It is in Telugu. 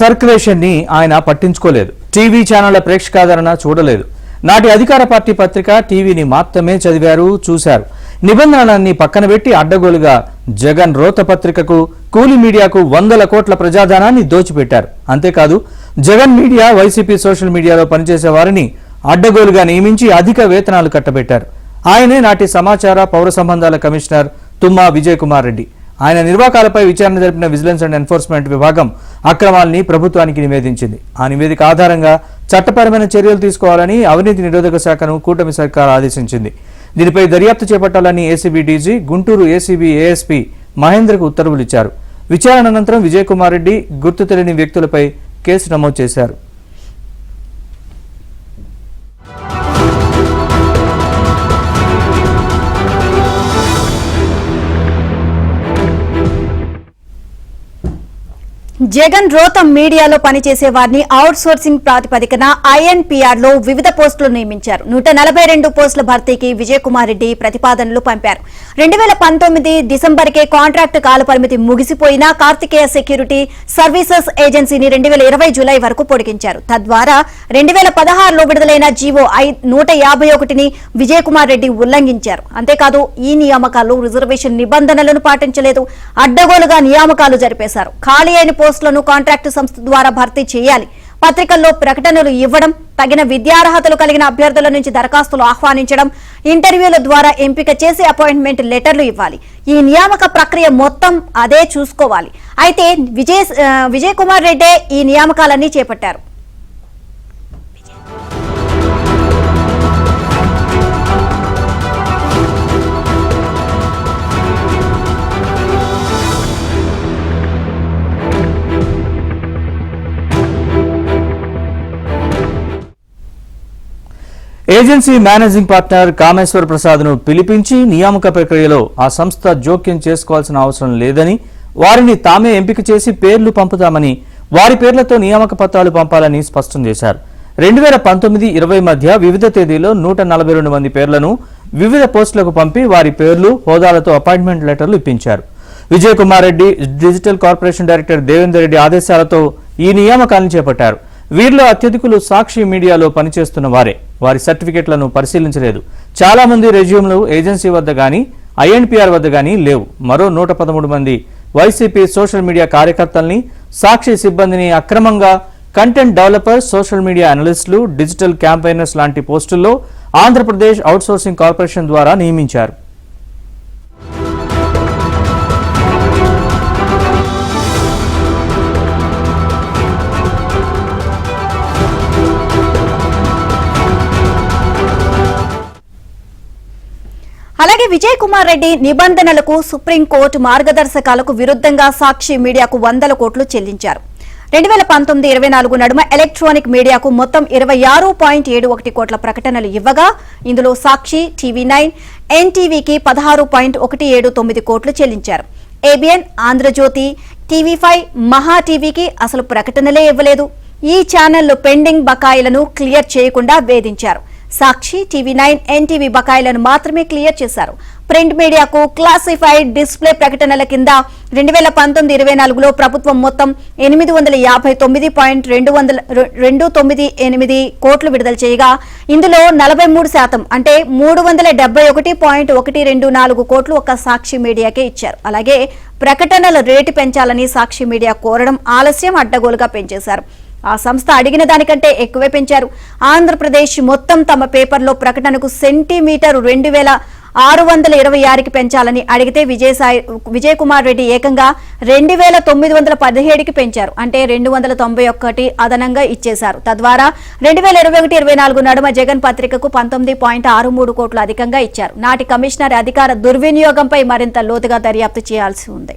సర్క్యులేషన్ ని ఆయన పట్టించుకోలేదు. టీవీ ఛానళ్ల ప్రేక్షకాదరణ చూడలేదు. నాటి అధికార పార్టీ పత్రిక టీవీని మాత్రమే చదివారు, చూశారు. నిబంధనలన్నీ పక్కన పెట్టి అడ్డగోలుగా జగన్ రోత పత్రికకు, కూలి మీడియాకు 100 కోట్ల ప్రజాధనాన్ని దోచిపెట్టారు. అంతేకాదు జగన్ మీడియా, వైసీపీ సోషల్ మీడియాలో పనిచేసే వారిని అడ్డగోలుగా నియమించి అధిక వేతనాలు కట్టబెట్టారు. ఆయనే నాటి సమాచార పౌర సంబంధాల కమిషనర్ తుమ్మా విజయ్ కుమార్ రెడ్డి. ఆయన నిర్వాకాలపై విచారణ జరిపిన విజిలెన్స్ అండ్ ఎన్ఫోర్స్మెంట్ విభాగం అక్రమాలని ప్రభుత్వానికి నివేదించింది. ఆ నివేదిక ఆధారంగా చట్టపరమైన చర్యలు తీసుకోవాలని అవినీతి నిరోధక శాఖను కూటమి సర్కార్ ఆదేశించింది. దీనిపై దర్యాప్తు చేపట్టాలని ACB DG, Guntur ACB ASP మహేంద్రకు ఉత్తర్వులు ఇచ్చారు. విచారణ అనంతరం విజయ్ కుమార్ రెడ్డి గుర్తు తెలియని వ్యక్తులపై కేసు నమోదు చేశారు. జగన్ రోతం మీడియాలో పనిచేసే వారిని అవుట్ సోర్సింగ్ ప్రాతిపదికన ఐఎన్పీఆర్ లో వివిధ పోస్టులు నియమించారు. 142 పోస్టుల భర్తీకి విజయ్ కుమార్ రెడ్డి ప్రతిపాదనలు పంపారు. 2019 డిసెంబర్కే కాంట్రాక్టు కాలపరిమితి ముగిసిపోయినా కార్తికేయ సెక్యూరిటీ సర్వీసెస్ ఏజెన్సీని 2020 జూలై వరకు పొడిగించారు. తద్వారా 2016లో విడుదలైన జీవో 151ని విజయ్ కుమార్ రెడ్డి ఉల్లంఘించారు. అంతేకాదు ఈ నియామకాల్లో రిజర్వేషన్ నిబంధనలను పాటించలేదు. అడ్డగోలుగా నియామకాలు జరిపేశారు. ఖాళీ అయిన పోస్టులను కాంట్రాక్టు సంస్థ ద్వారా భర్తీ చేయాలి. పత్రికల్లో ప్రకటనలు ఇవ్వడం, తగిన విద్యార్హతలు కలిగిన అభ్యర్థుల నుంచి దరఖాస్తులు ఆహ్వానించడం, ఇంటర్వ్యూల ద్వారా ఎంపిక చేసి అపాయింట్మెంట్ లెటర్లు ఇవ్వాలి. ఈ నియామక ప్రక్రియ మొత్తం అదే చూసుకోవాలి. అయితే విజయ్ కుమార్ రెడ్డి ఈ నియామకాలన్నీ చేపట్టారు. Agency managing partner Kameshwar Prasad ను పిలిపించి నియామక ప్రక్రియలో ఆ సంస్థ జోక్యం చేసుకోవాల్సిన అవసరం లేదని, వారిని తామే ఎంపిక చేసి పేర్లు పంపుతామని, వారి పేర్లతో నియామక పత్రాలు పంపాలని స్పష్టం చేశారు. 2019-20 మధ్య వివిధ తేదీలో 142 మంది పేర్లను వివిధ పోస్టులకు పంపి వారి పేర్లు, హోదాలతో అపాయింట్మెంట్ లెటర్లు ఇప్పించారు. Vijay Kumar Reddy, digital corporation director Devender Reddy ఆదేశాలతో ఈ నియామకాలను చేపట్టారు. వీరిలో అత్యధికులు సాక్షి మీడియాలో పనిచేస్తున్న వారే. వారి సర్టిఫికెట్లను పరిశీలించలేదు. చాలా మంది రెజ్యూమ్లు ఏజెన్సీ వద్ద గానీ, ఐఎన్పీఆర్ వద్ద గానీ లేవు. మరో 113 మంది వైసీపీ సోషల్ మీడియా కార్యకర్తల్ని, సాక్షి సిబ్బందిని అక్రమంగా content developers, social media అనలిస్టులు, digital campaigners లాంటి పోస్టుల్లో ఆంధ్రప్రదేశ్ అవుట్సోర్సింగ్ కార్పొరేషన్ ద్వారా నియమించారు. అలాగే విజయ్ కుమార్ రెడ్డి నిబంధనలకు, సుప్రీంకోర్టు మార్గదర్శకాలకు విరుద్ధంగా సాక్షి మీడియాకు 100 కోట్లు చెల్లించారు. 2019-24 నడుమ ఎలక్ట్రానిక్ మీడియాకు మొత్తం 26.71 కోట్ల ప్రకటనలు ఇవ్వగా, ఇందులో సాక్షి, TV9, ఎన్టీవీకి 16.179 కోట్లు చెల్లించారు. ఏబిఎన్, ఆంధ్రజ్యోతి, TV5, మహా టీవీకి అసలు ప్రకటనలే ఇవ్వలేదు. ఈ ఛానళ్లు పెండింగ్ బకాయిలను క్లియర్ చేయకుండా వేధించారు. సాక్షి, TV9, ఎన్టీవీ బకాయిలను మాత్రమే క్లియర్ చేశారు. ప్రింట్ మీడియాకు క్లాసిఫైడ్ డిస్ప్లే ప్రకటనల కింద 2019-24లో ప్రభుత్వం మొత్తం 850.298 కోట్లు విడుదల చేయగా, ఇందులో 43% అంటే 371.124 కోట్లు ఒక్క సాక్షి మీడియాకే ఇచ్చారు. అలాగే ప్రకటనల రేటు పెంచాలని సాక్షి మీడియా కోరడం ఆలస్యం, అడ్డగోలుగా పెంచేశారు. ఆ సంస్థ అడిగిన దానికంటే ఎక్కువే పెంచారు. ఆంధ్రప్రదేశ్ మొత్తం తమ పేపర్లో ప్రకటనకు సెంటీమీటర్ 2626కి పెంచాలని అడిగితే విజయ్ కుమార్ రెడ్డి ఏకంగా 2917కి పెంచారు. అంటే 291 అదనంగా ఇచ్చేశారు. తద్వారా 2021-24 నడుమ జగన్ పత్రికకు 19.63 కోట్లు అధికంగా ఇచ్చారు. నాటి కమిషనర్ అధికార దుర్వినియోగంపై మరింత లోతుగా దర్యాప్తు చేయాల్సి ఉంది.